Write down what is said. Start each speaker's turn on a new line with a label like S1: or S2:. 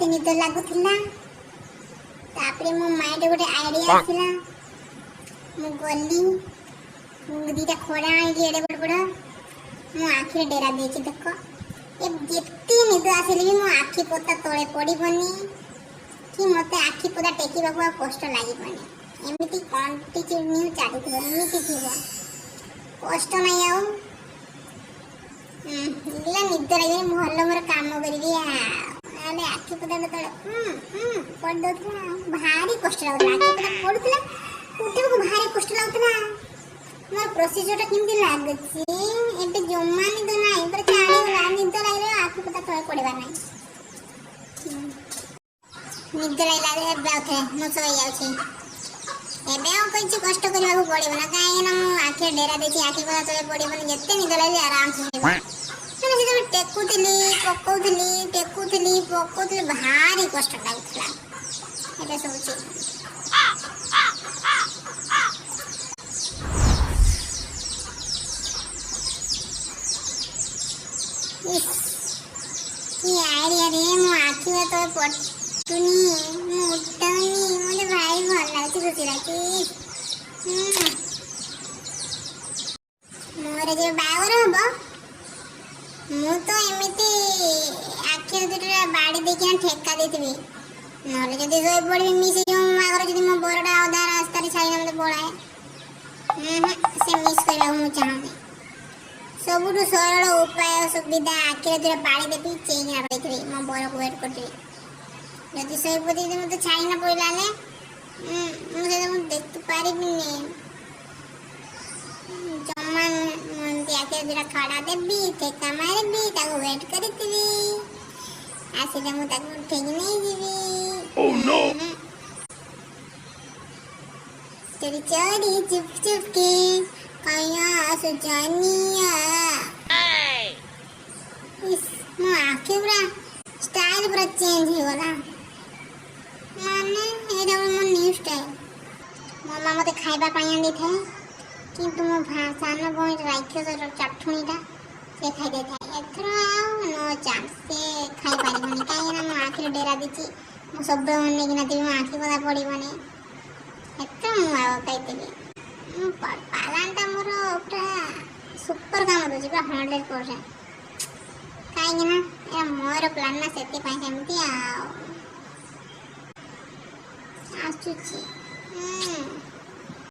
S1: निद लगुला तापरे मो माइंड गोटे आइडिया आसिला मु गली दीटा खोड़ा आनी एडे बड़ बड़ मो आखिरे डेरा देछि देख ए जेते निद आसिले भी मो आखि पोता तळे पड़िबनी कि मते आखि पोता टेकिबाकू कष्ट लागिबनी एमिति कंटिन्यू चालिथिबो एमिति थिबो कष्ट नहीं आउ इला निद लगे भल मोर काम करी आले आखि पता तले पड़ दोथला भारी कष्ट लागला आखि पता पड़ुतला उठे को भारी कष्ट लागतला मोर प्रोसीजर केमति लागछि एबे जम्मा निद नाही पर चाली गला निद लागले आखि पता तले पड़बा नाही निद लागला बाथे मो सोई जाउछि एबे आ कइछि कष्ट करबाकू पड़िबो ना काहे ना मो आखि डेरा देछि आखि पता तले पड़िबो नि जत्ते निद लागले आराम से मैंने टेकुली भारी कष्ट लगता है सोची आइडिया रे मो आखि तो पटुनी मुटनी मुझे भाई भल लगती खुशी लगती मोर जो बागर हम मु तो एमिति आखि दुटा बाड़ी देखिना ठेका देथिबी नले जदी सोई पड़बी मिस जो आगर जदी मो बरडा आधा रास्ता रे छाई मते पळाए से मिस करबा मु चाहबी सबुठु सरल उपाय सुविधा आखि दुटा बाड़ी देबी चेइना रहिथिबी मो बर को वेट करथिबी जदी सोई पड़ी मते छाई ना पइलाले मु से मु देख पारिबिनी जम्मान मंती आके जरा खड़ा देबी ठेका मारबी ताको वेट करथिबी आसिले मु ताको ठेकी नहीं जीबी ओह नो चोरी चोरी चुप चुप के कहिया सुजानिया इस मो आके पूरा स्टाइल पूरा चेंज हो गला माने एडा मो न्यू स्टाइल मामा मते खाइबा पाई आनी थे किंतु मो सान भई राक्षस चटुणीटा से खाई दे था एथर नो चांस से खाई पारिबनी काहे ना मो आखिर डेरा दिछि मो सब मने कि नाती मो आखि पता पड़िबनी एथर मो आ कहतेबी मो पालांटा मोर पूरा सुपर काम दोछि पूरा 100% काहे ना ए मोर प्लान ना सेति पाई सेमति आ आसुछि